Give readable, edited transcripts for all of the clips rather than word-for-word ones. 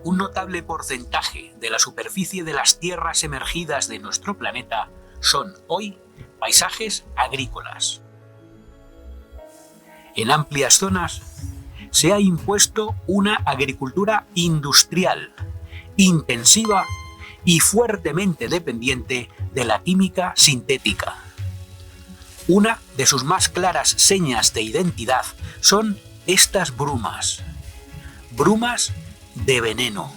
un notable porcentaje de la superficie de las tierras emergidas de nuestro planeta son hoy paisajes agrícolas. En amplias zonas se ha impuesto una agricultura industrial, intensiva y fuertemente dependiente de la química sintética. Una de sus más claras señas de identidad son estas brumas. Brumas de veneno,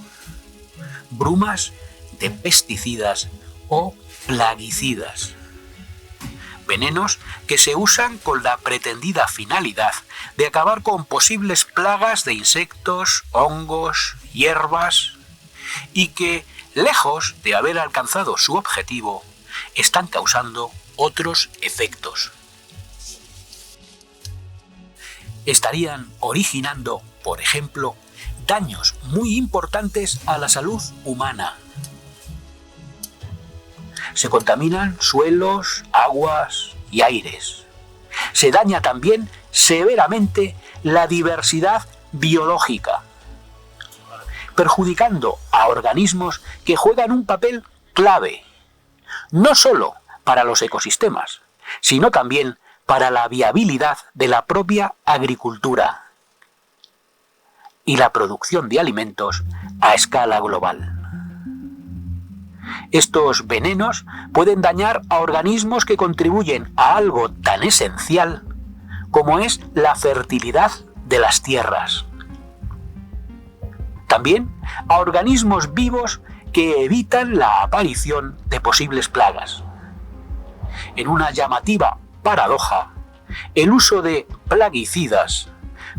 brumas de pesticidas o plaguicidas. Venenos que se usan con la pretendida finalidad de acabar con posibles plagas de insectos, hongos, hierbas, y que, lejos de haber alcanzado su objetivo, están causando otros efectos. Estarían originando, por ejemplo, daños muy importantes a la salud humana. Se contaminan suelos, aguas y aires. Se daña también severamente la diversidad biológica, perjudicando a organismos que juegan un papel clave, no solo para los ecosistemas, sino también para la viabilidad de la propia agricultura y la producción de alimentos a escala global. Estos venenos pueden dañar a organismos que contribuyen a algo tan esencial como es la fertilidad de las tierras. También a organismos vivos que evitan la aparición de posibles plagas. En una llamativa paradoja, el uso de plaguicidas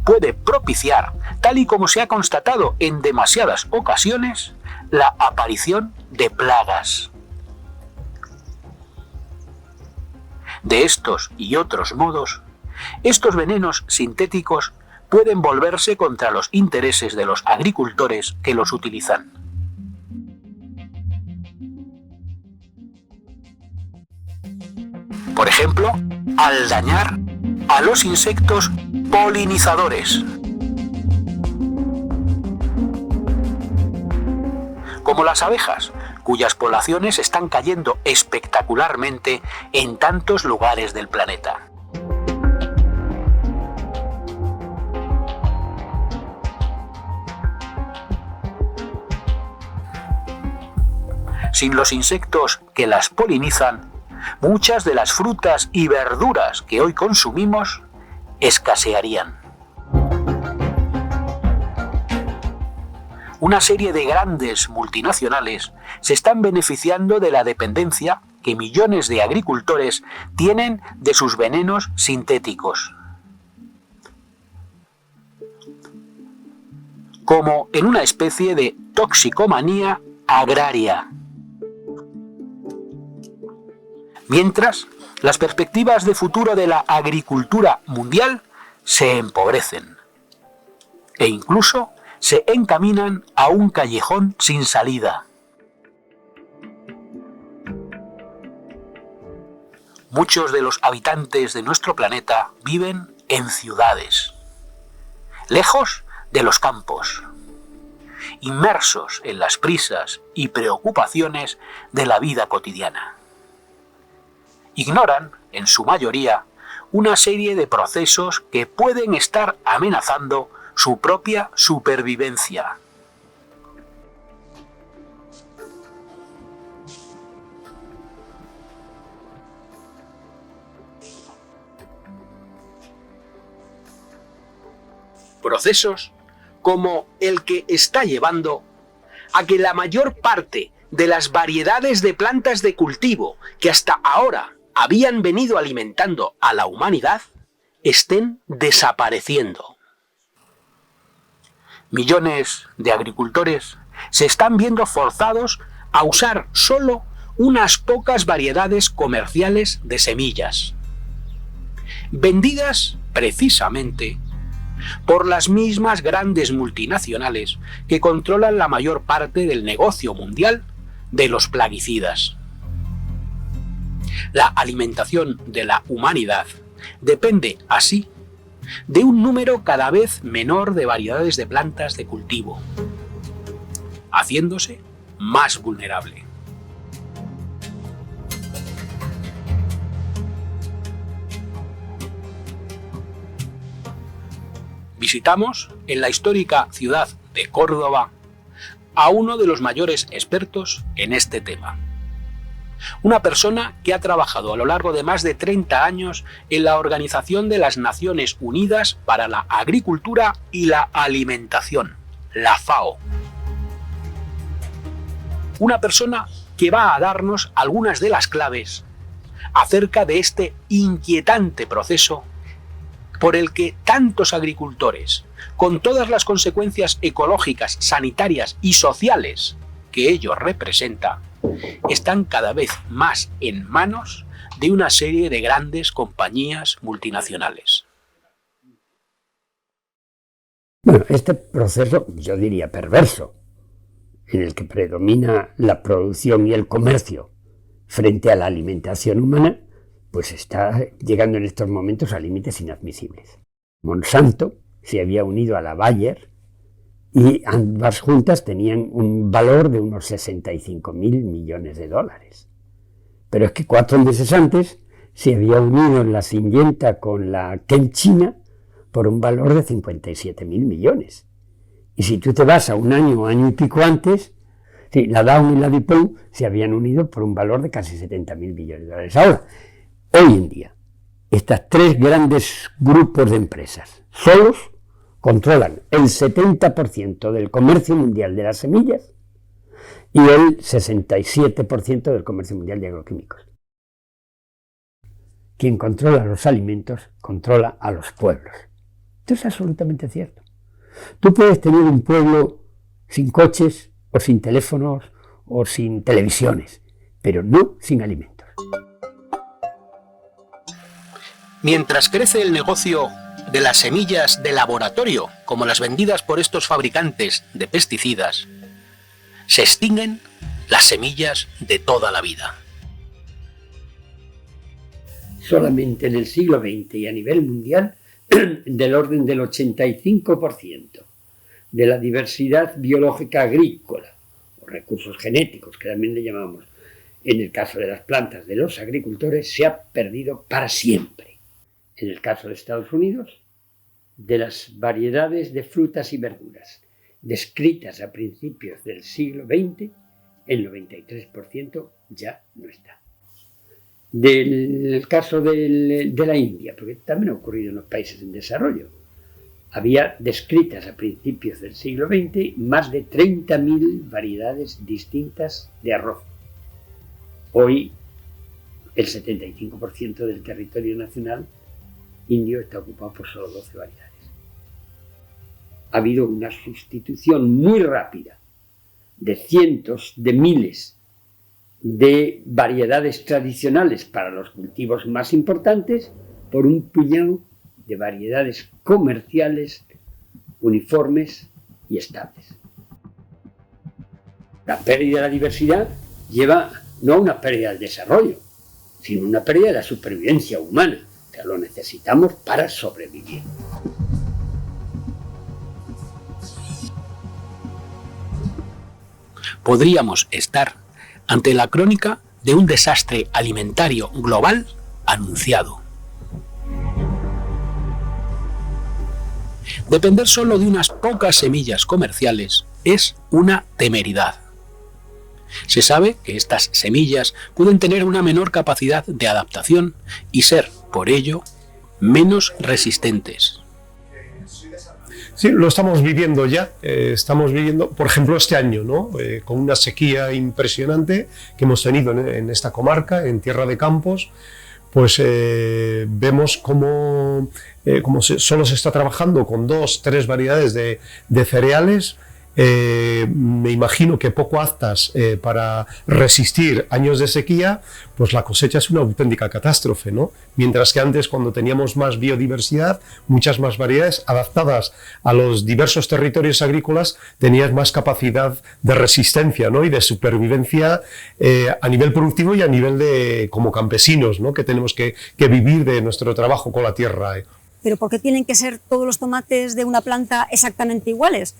puede propiciar, tal y como se ha constatado en demasiadas ocasiones, la aparición de plagas. De estos y otros modos, estos venenos sintéticos pueden volverse contra los intereses de los agricultores que los utilizan. Por ejemplo, al dañar a los insectos polinizadores, como las abejas, cuyas poblaciones están cayendo espectacularmente en tantos lugares del planeta. Sin los insectos que las polinizan, muchas de las frutas y verduras que hoy consumimos escasearían. Una serie de grandes multinacionales se están beneficiando de la dependencia que millones de agricultores tienen de sus venenos sintéticos. Como en una especie de toxicomanía agraria. Mientras, las perspectivas de futuro de la agricultura mundial se empobrecen e incluso se encaminan a un callejón sin salida. Muchos de los habitantes de nuestro planeta viven en ciudades, lejos de los campos, inmersos en las prisas y preocupaciones de la vida cotidiana. Ignoran, en su mayoría, una serie de procesos que pueden estar amenazando su propia supervivencia. Procesos como el que está llevando a que la mayor parte de las variedades de plantas de cultivo que hasta ahora habían venido alimentando a la humanidad estén desapareciendo. Millones de agricultores se están viendo forzados a usar solo unas pocas variedades comerciales de semillas, vendidas precisamente por las mismas grandes multinacionales que controlan la mayor parte del negocio mundial de los plaguicidas. La alimentación de la humanidad depende así de un número cada vez menor de variedades de plantas de cultivo, haciéndose más vulnerable. Visitamos en la histórica ciudad de Córdoba a uno de los mayores expertos en este tema. Una persona que ha trabajado a lo largo de más de 30 años en la Organización de las Naciones Unidas para la Agricultura y la Alimentación, la FAO. Una persona que va a darnos algunas de las claves acerca de este inquietante proceso por el que tantos agricultores, con todas las consecuencias ecológicas, sanitarias y sociales que ello representa, están cada vez más en manos de una serie de grandes compañías multinacionales. Bueno, este proceso, yo diría perverso, en el que predomina la producción y el comercio frente a la alimentación humana, pues está llegando en estos momentos a límites inadmisibles. Monsanto se había unido a la Bayer y ambas juntas tenían un valor de unos 65.000 millones de dólares. Pero es que 4 meses antes se había unido la Syngenta con la ChemChina por un valor de 57.000 millones. Y si tú te vas a un año y pico antes, sí, la Dow y la DuPont se habían unido por un valor de casi 70.000 millones de dólares. Ahora, hoy en día, estos 3 grandes grupos de empresas solos controlan el 70% del comercio mundial de las semillas y el 67% del comercio mundial de agroquímicos. Quien controla los alimentos controla a los pueblos. Esto es absolutamente cierto. Tú puedes tener un pueblo sin coches o sin teléfonos o sin televisiones, pero no sin alimentos. Mientras crece el negocio de las semillas de laboratorio, como las vendidas por estos fabricantes de pesticidas, se extinguen las semillas de toda la vida. Solamente en el siglo XX y a nivel mundial, del orden del 85% de la diversidad biológica agrícola, o recursos genéticos, que también le llamamos, en el caso de las plantas de los agricultores, se ha perdido para siempre. En el caso de Estados Unidos, de las variedades de frutas y verduras descritas a principios del siglo XX, el 93% ya no está. Del caso de la India, porque también ha ocurrido en los países en desarrollo, había descritas a principios del siglo XX más de 30.000 variedades distintas de arroz. Hoy el 75% del territorio nacional indio está ocupado por solo 12 variedades. Ha habido una sustitución muy rápida de cientos de miles de variedades tradicionales para los cultivos más importantes por un puñado de variedades comerciales uniformes y estables. La pérdida de la diversidad lleva no a una pérdida del desarrollo, sino a una pérdida de la supervivencia humana. O sea, lo necesitamos para sobrevivir. Podríamos estar ante la crónica de un desastre alimentario global anunciado. Depender solo de unas pocas semillas comerciales es una temeridad. Se sabe que estas semillas pueden tener una menor capacidad de adaptación y ser, por ello, menos resistentes. Sí, lo estamos viviendo ya, estamos viviendo, por ejemplo, este año, ¿no? Con una sequía impresionante que hemos tenido en esta comarca, en Tierra de Campos, pues vemos cómo solo se está trabajando con 2 o 3 variedades de cereales. Me imagino que poco aptas para resistir años de sequía, pues la cosecha es una auténtica catástrofe, ¿no? Mientras que antes, cuando teníamos más biodiversidad, muchas más variedades adaptadas a los diversos territorios agrícolas, tenías más capacidad de resistencia, ¿no? Y de supervivencia a nivel productivo y a nivel de como campesinos, ¿no? Que tenemos que vivir de nuestro trabajo con la tierra. ¿Pero por qué tienen que ser todos los tomates de una planta exactamente iguales?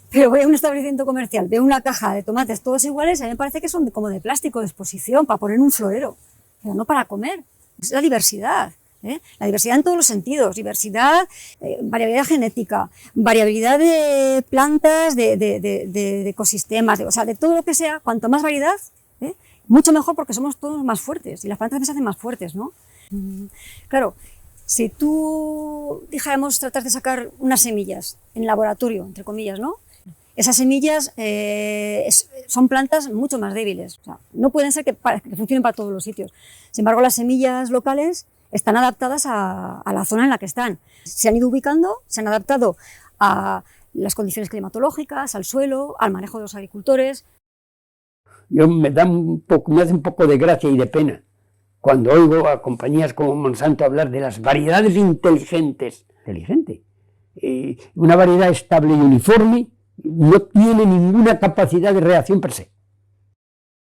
Pero voy a un establecimiento comercial, veo una caja de tomates todos iguales y a mí me parece que son como de plástico de exposición para poner un florero, pero no para comer. Es la diversidad. La diversidad en todos los sentidos, diversidad, variabilidad genética, variabilidad de plantas, de ecosistemas, o sea, de todo lo que sea, cuanto más variedad, mucho mejor porque somos todos más fuertes y las plantas se hacen más fuertes, ¿no? Claro, si tú, dijéramos, tratas de sacar unas semillas en laboratorio, entre comillas, ¿no? Esas semillas son plantas mucho más débiles, o sea, no pueden ser que funcionen para todos los sitios. Sin embargo, las semillas locales están adaptadas a la zona en la que están. Se han ido ubicando, se han adaptado a las condiciones climatológicas, al suelo, al manejo de los agricultores. Me hace un poco de gracia y de pena cuando oigo a compañías como Monsanto hablar de las variedades inteligentes. Inteligente. Una variedad estable y uniforme no tiene ninguna capacidad de reacción per se.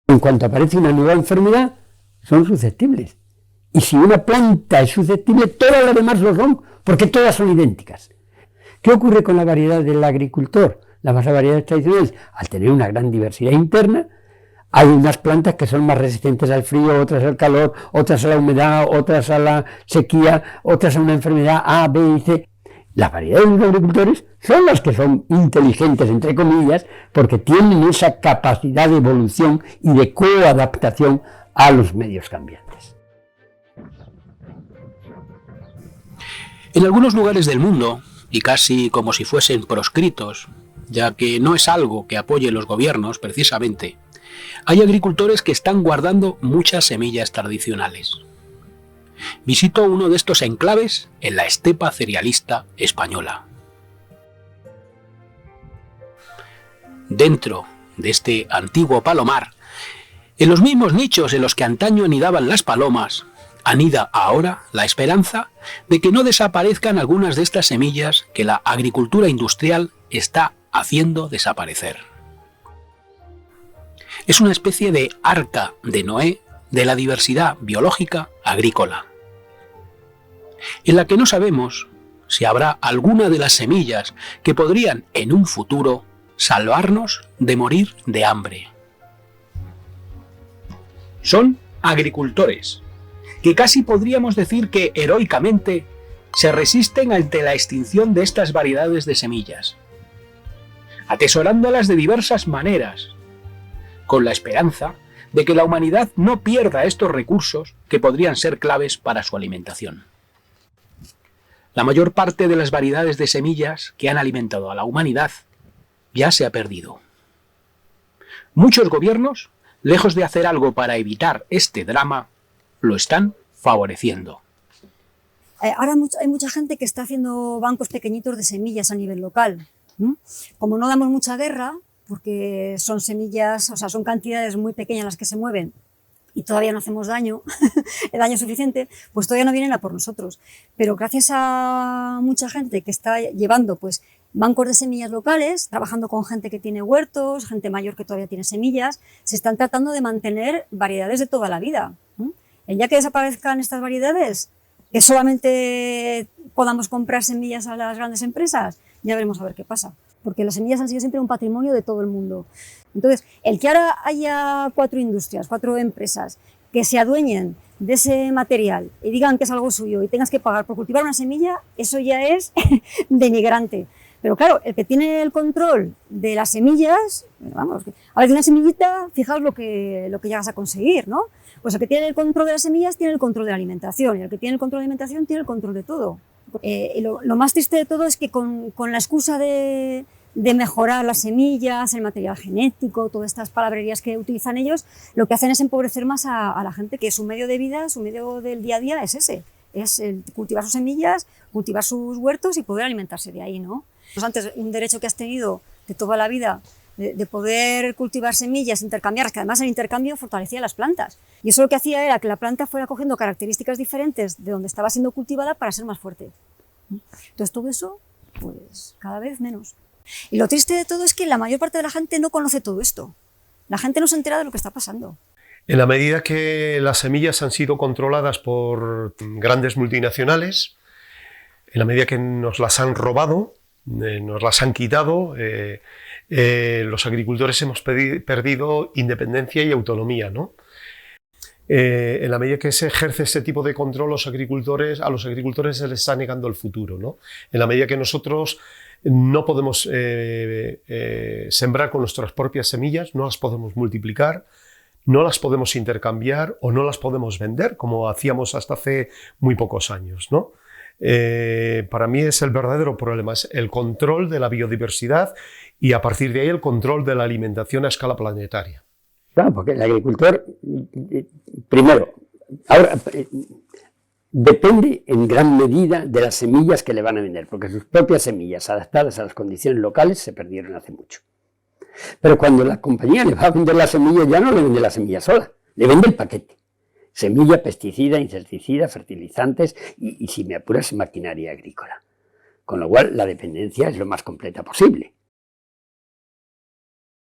En cuanto aparece una nueva enfermedad, son susceptibles. Y si una planta es susceptible, todas las demás lo son, porque todas son idénticas. ¿Qué ocurre con la variedad del agricultor? Las variedades tradicionales, al tener una gran diversidad interna, hay unas plantas que son más resistentes al frío, otras al calor, otras a la humedad, otras a la sequía, otras a una enfermedad A, B y C. Las variedades de los agricultores son las que son inteligentes, entre comillas, porque tienen esa capacidad de evolución y de coadaptación a los medios cambiantes. En algunos lugares del mundo, y casi como si fuesen proscritos, ya que no es algo que apoyen los gobiernos precisamente, hay agricultores que están guardando muchas semillas tradicionales. Visito uno de estos enclaves en la estepa cerealista española. Dentro de este antiguo palomar, en los mismos nichos en los que antaño anidaban las palomas, anida ahora la esperanza de que no desaparezcan algunas de estas semillas que la agricultura industrial está haciendo desaparecer. Es una especie de arca de Noé de la diversidad biológica agrícola, en la que no sabemos si habrá alguna de las semillas que podrían en un futuro salvarnos de morir de hambre. Son agricultores que casi podríamos decir que heroicamente se resisten ante la extinción de estas variedades de semillas, atesorándolas de diversas maneras, con la esperanza de que la humanidad no pierda estos recursos que podrían ser claves para su alimentación. La mayor parte de las variedades de semillas que han alimentado a la humanidad ya se ha perdido. Muchos gobiernos, lejos de hacer algo para evitar este drama, lo están favoreciendo. Ahora hay mucha gente que está haciendo bancos pequeñitos de semillas a nivel local. Como no damos mucha guerra, porque son semillas, o sea, son cantidades muy pequeñas las que se mueven y todavía no hacemos daño, el daño suficiente, pues todavía no vienen a por nosotros. Pero gracias a mucha gente que está llevando pues bancos de semillas locales, trabajando con gente que tiene huertos, gente mayor que todavía tiene semillas, se están tratando de mantener variedades de toda la vida. El día que desaparezcan estas variedades, que solamente podamos comprar semillas a las grandes empresas, ya veremos a ver qué pasa. Porque las semillas han sido siempre un patrimonio de todo el mundo. Entonces, el que ahora haya 4 industrias, 4 empresas que se adueñen de ese material y digan que es algo suyo y tengas que pagar por cultivar una semilla, eso ya es denigrante. Pero claro, el que tiene el control de las semillas, vamos, a ver, de una semillita, fijaos lo que llegas a conseguir, ¿no? Pues el que tiene el control de las semillas tiene el control de la alimentación, y el que tiene el control de la alimentación tiene el control de todo. Y lo más triste de todo es que con la excusa de mejorar las semillas, el material genético, todas estas palabrerías que utilizan ellos, lo que hacen es empobrecer más a la gente, que su medio de vida, su medio del día a día es ese, es el cultivar sus semillas, cultivar sus huertos y poder alimentarse de ahí, ¿no? Pues antes, un derecho que has tenido de toda la vida, de poder cultivar semillas, intercambiarlas, que además el intercambio fortalecía las plantas. Y eso lo que hacía era que la planta fuera cogiendo características diferentes de donde estaba siendo cultivada para ser más fuerte. Entonces todo eso, pues cada vez menos. Y lo triste de todo es que la mayor parte de la gente no conoce todo esto. La gente no se entera de lo que está pasando. En la medida que las semillas han sido controladas por grandes multinacionales, en la medida que nos las han robado, nos las han quitado. Los agricultores hemos perdido independencia y autonomía, ¿no? En la medida que se ejerce este tipo de control, a los agricultores se les está negando el futuro, ¿no? En la medida que nosotros no podemos sembrar con nuestras propias semillas, no las podemos multiplicar, no las podemos intercambiar o no las podemos vender, como hacíamos hasta hace muy pocos años, ¿no? Para mí es el verdadero problema, es el control de la biodiversidad y a partir de ahí el control de la alimentación a escala planetaria. Claro, porque el agricultor, primero, ahora depende en gran medida de las semillas que le van a vender, porque sus propias semillas adaptadas a las condiciones locales se perdieron hace mucho. Pero cuando la compañía le va a vender la semilla, ya no le vende la semilla sola, le vende el paquete. Semilla, pesticida, insecticida, fertilizantes y si me apuras, maquinaria agrícola. Con lo cual, la dependencia es lo más completa posible.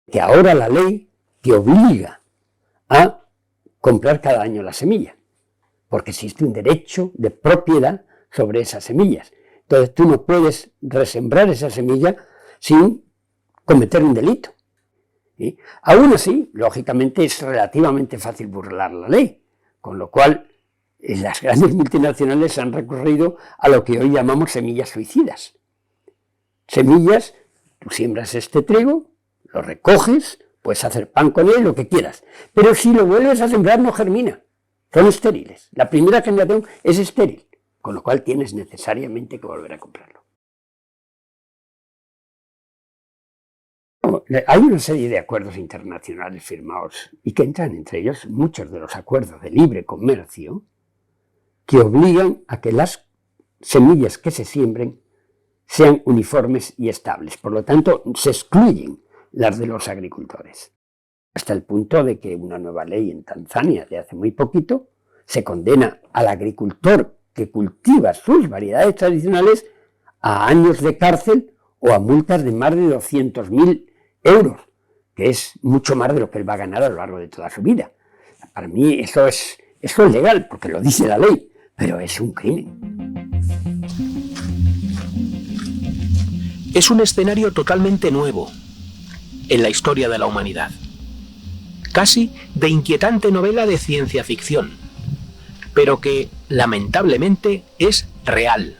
Que ahora la ley te obliga a comprar cada año la semilla, porque existe un derecho de propiedad sobre esas semillas. Entonces tú no puedes resembrar esa semilla sin cometer un delito. ¿Sí? Aún así, lógicamente es relativamente fácil burlar la ley, con lo cual las grandes multinacionales han recurrido a lo que hoy llamamos semillas suicidas. Semillas, tú siembras este trigo, lo recoges, puedes hacer pan con él, lo que quieras, pero si lo vuelves a sembrar no germina, son estériles. La primera generación es estéril, con lo cual tienes necesariamente que volver a comprarlo. Hay una serie de acuerdos internacionales firmados y que entran entre ellos muchos de los acuerdos de libre comercio que obligan a que las semillas que se siembren sean uniformes y estables. Por lo tanto, se excluyen las de los agricultores. Hasta el punto de que una nueva ley en Tanzania de hace muy poquito se condena al agricultor que cultiva sus variedades tradicionales a años de cárcel o a multas de más de 200.000 euros, que es mucho más de lo que él va a ganar a lo largo de toda su vida. Para mí eso es legal, porque lo dice la ley, pero es un crimen. Es un escenario totalmente nuevo en la historia de la humanidad. Casi de inquietante novela de ciencia ficción, pero que, lamentablemente, es real.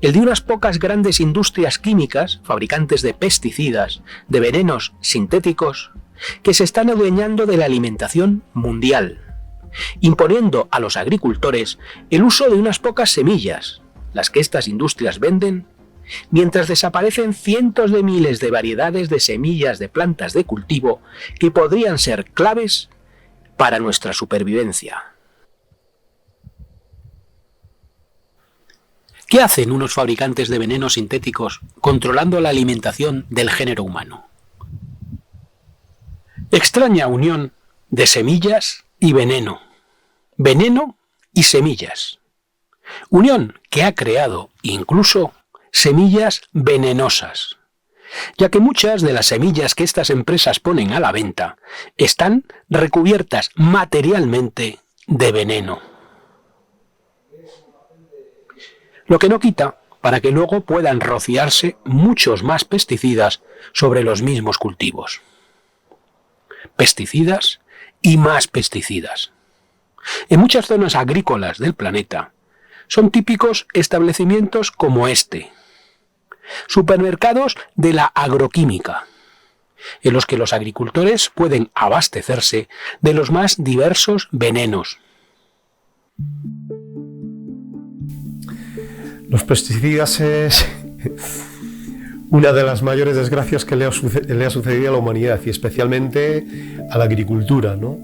El de unas pocas grandes industrias químicas, fabricantes de pesticidas, de venenos sintéticos, que se están adueñando de la alimentación mundial, imponiendo a los agricultores el uso de unas pocas semillas, las que estas industrias venden, mientras desaparecen cientos de miles de variedades de semillas de plantas de cultivo que podrían ser claves para nuestra supervivencia. ¿Qué hacen unos fabricantes de venenos sintéticos controlando la alimentación del género humano? Extraña unión de semillas y veneno. Veneno y semillas. Unión que ha creado incluso semillas venenosas, ya que muchas de las semillas que estas empresas ponen a la venta están recubiertas materialmente de veneno. Lo que no quita para que luego puedan rociarse muchos más pesticidas sobre los mismos cultivos. Pesticidas y más pesticidas. En muchas zonas agrícolas del planeta son típicos establecimientos como este, supermercados de la agroquímica, en los que los agricultores pueden abastecerse de los más diversos venenos. Los pesticidas es una de las mayores desgracias que le ha sucedido a la humanidad y especialmente a la agricultura, ¿no?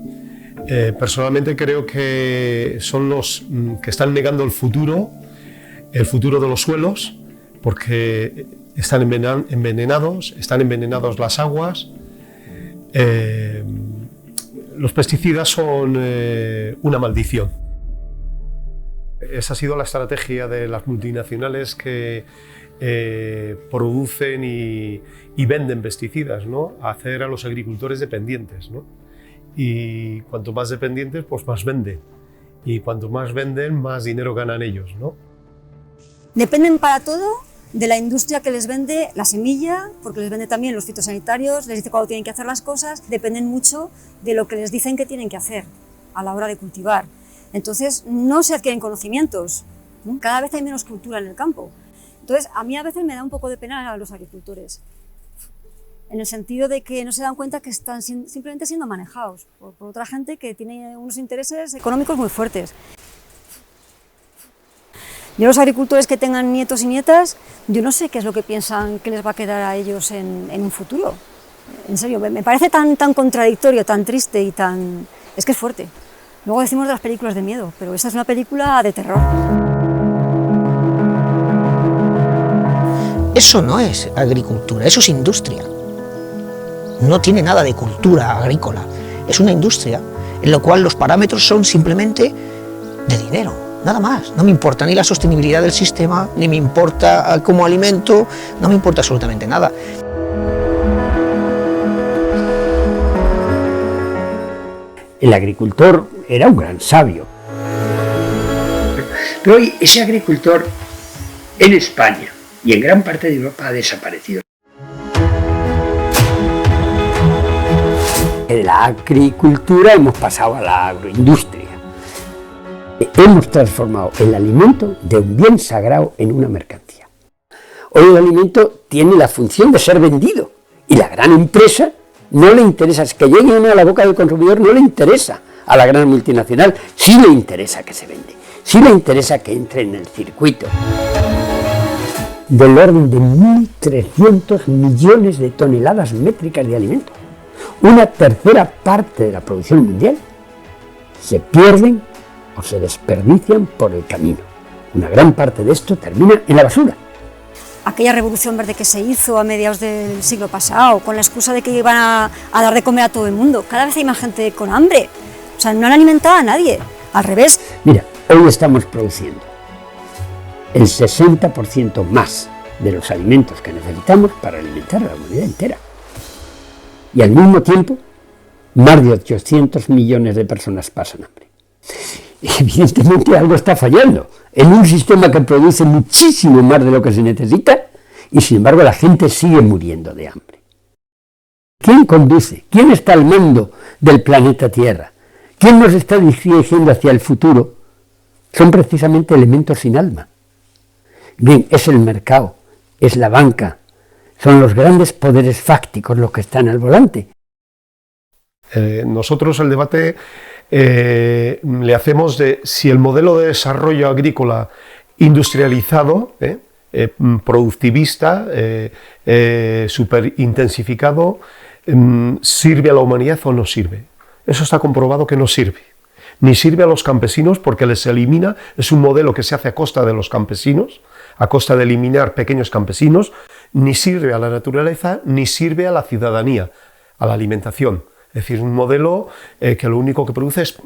Personalmente creo que son los que están negando el futuro de los suelos, porque están envenenados las aguas. Los pesticidas son una maldición. Esa ha sido la estrategia de las multinacionales que producen y venden pesticidas, ¿no? Hacer a los agricultores dependientes, ¿no? Y cuanto más dependientes, pues más venden. Y cuanto más venden, más dinero ganan ellos, ¿no? Dependen para todo de la industria que les vende la semilla, porque les vende también los fitosanitarios, les dice cuándo tienen que hacer las cosas, dependen mucho de lo que les dicen que tienen que hacer a la hora de cultivar. Entonces no se adquieren conocimientos, ¿no? Cada vez hay menos cultura en el campo. Entonces a mí a veces me da un poco de pena a los agricultores, en el sentido de que no se dan cuenta que están simplemente siendo manejados por otra gente que tiene unos intereses económicos muy fuertes. Yo los agricultores que tengan nietos y nietas, yo no sé qué es lo que piensan que les va a quedar a ellos en un futuro. En serio, me parece tan contradictorio, tan triste y tan... Es que es fuerte. Luego decimos de las películas de miedo, pero esta es una película de terror. Eso no es agricultura, eso es industria. No tiene nada de cultura agrícola. Es una industria en la cual los parámetros son simplemente de dinero, nada más. No me importa ni la sostenibilidad del sistema, ni me importa cómo alimento, no me importa absolutamente nada. El agricultor era un gran sabio. Pero hoy ese agricultor en España y en gran parte de Europa ha desaparecido. De la agricultura hemos pasado a la agroindustria. Hemos transformado el alimento de un bien sagrado en una mercancía. Hoy el alimento tiene la función de ser vendido y la gran empresa no le interesa, es que llegue uno a la boca del consumidor, no le interesa a la gran multinacional, sí le interesa que se vende, sí le interesa que entre en el circuito. Del orden de 1.300 millones de toneladas métricas de alimentos. Una tercera parte de la producción mundial se pierden o se desperdician por el camino. Una gran parte de esto termina en la basura. Aquella revolución verde que se hizo a mediados del siglo pasado, con la excusa de que iban a dar de comer a todo el mundo, cada vez hay más gente con hambre. O sea, no han alimentado a nadie, al revés. Mira, hoy estamos produciendo el 60% más de los alimentos que necesitamos para alimentar a la humanidad entera. Y al mismo tiempo, más de 800 millones de personas pasan hambre. Evidentemente algo está fallando en un sistema que produce muchísimo más de lo que se necesita y sin embargo la gente sigue muriendo de hambre. ¿Quién conduce? ¿Quién está al mando del planeta Tierra? ¿Quién nos está dirigiendo hacia el futuro? Son precisamente elementos sin alma. Bien, es el mercado, es la banca, son los grandes poderes fácticos los que están al volante. Nosotros el debate le hacemos de si el modelo de desarrollo agrícola industrializado, productivista, superintensificado, sirve a la humanidad o no sirve. Eso está comprobado que no sirve. Ni sirve a los campesinos porque les elimina, es un modelo que se hace a costa de los campesinos, a costa de eliminar pequeños campesinos, ni sirve a la naturaleza, ni sirve a la ciudadanía, a la alimentación. Es decir, un modelo que lo único que produce es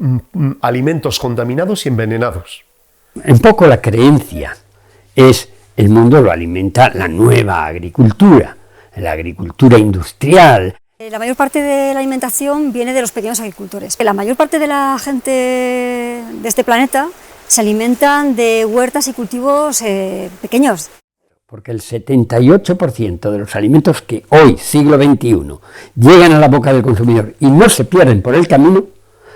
alimentos contaminados y envenenados. Un poco la creencia es, el mundo lo alimenta la nueva agricultura, la agricultura industrial. La mayor parte de la alimentación viene de los pequeños agricultores. La mayor parte de la gente de este planeta se alimentan de huertas y cultivos pequeños. Porque el 78% de los alimentos que hoy, siglo XXI, llegan a la boca del consumidor y no se pierden por el camino,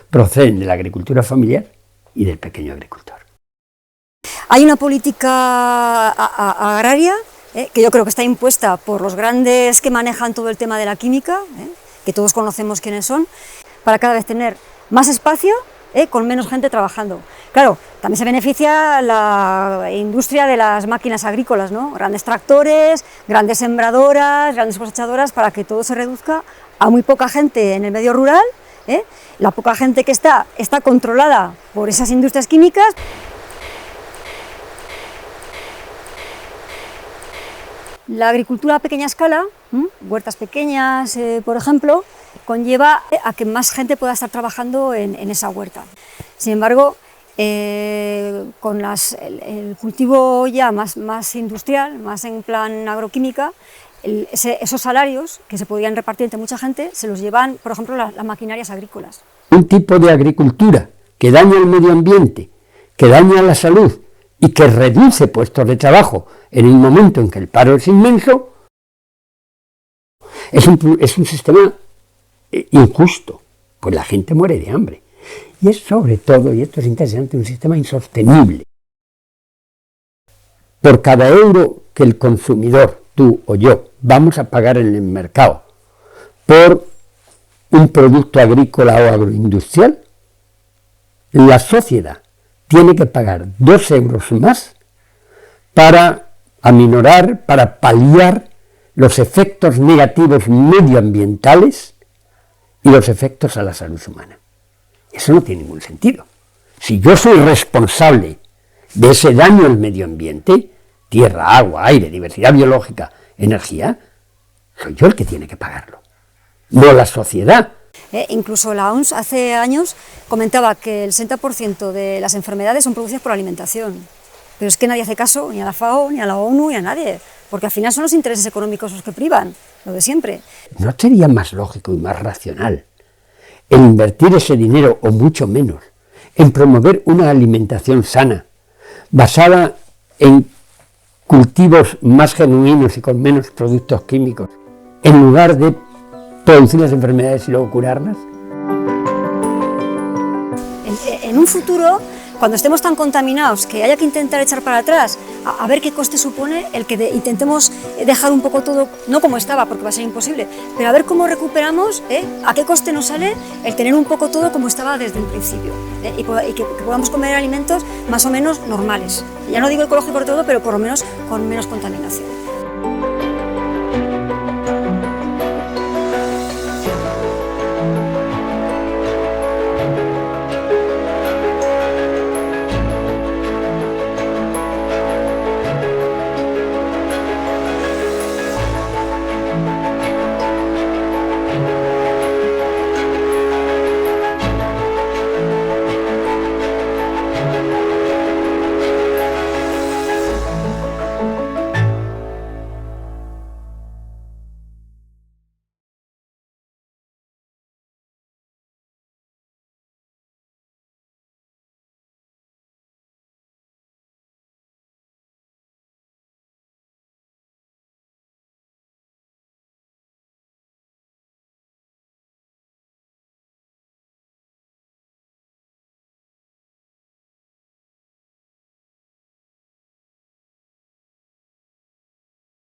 proceden de la agricultura familiar y del pequeño agricultor. Hay una política agraria que yo creo que está impuesta por los grandes que manejan todo el tema de la química, que todos conocemos quiénes son, para cada vez tener más espacio con menos gente trabajando. Claro, también se beneficia la industria de las máquinas agrícolas, ¿no? Grandes tractores, grandes sembradoras, grandes cosechadoras, para que todo se reduzca a muy poca gente en el medio rural. La poca gente que está controlada por esas industrias químicas. La agricultura a pequeña escala, huertas pequeñas, por ejemplo, conlleva a que más gente pueda estar trabajando en esa huerta. Sin embargo, con el cultivo ya más industrial, más en plan agroquímica, esos salarios que se podían repartir entre mucha gente se los llevan, por ejemplo, las maquinarias agrícolas. Un tipo de agricultura que daña el medio ambiente, que daña la salud y que reduce puestos de trabajo en un momento en que el paro es inmenso, es un sistema injusto, pues la gente muere de hambre. Y es sobre todo, y esto es interesante, un sistema insostenible. Por cada euro que el consumidor, tú o yo, vamos a pagar en el mercado por un producto agrícola o agroindustrial, la sociedad tiene que pagar 2 euros más para aminorar, para paliar los efectos negativos medioambientales y los efectos a la salud humana. Eso no tiene ningún sentido. Si yo soy responsable de ese daño al medio ambiente, tierra, agua, aire, diversidad biológica, energía, soy yo el que tiene que pagarlo, no la sociedad. Incluso la OMS hace años comentaba que el 60% de las enfermedades son producidas por la alimentación. Pero es que nadie hace caso ni a la FAO, ni a la ONU, ni a nadie, porque al final son los intereses económicos los que privan, lo de siempre. ¿No sería más lógico y más racional el invertir ese dinero, o mucho menos, en promover una alimentación sana, basada en cultivos más genuinos y con menos productos químicos, en lugar de producir las enfermedades y luego curarlas? En un futuro, cuando estemos tan contaminados que haya que intentar echar para atrás, a ver qué coste supone el que intentemos dejar un poco todo, no como estaba, porque va a ser imposible, pero a ver cómo recuperamos, a qué coste nos sale el tener un poco todo como estaba desde el principio, y que podamos comer alimentos más o menos normales. Ya no digo ecológico por todo, pero por lo menos con menos contaminación.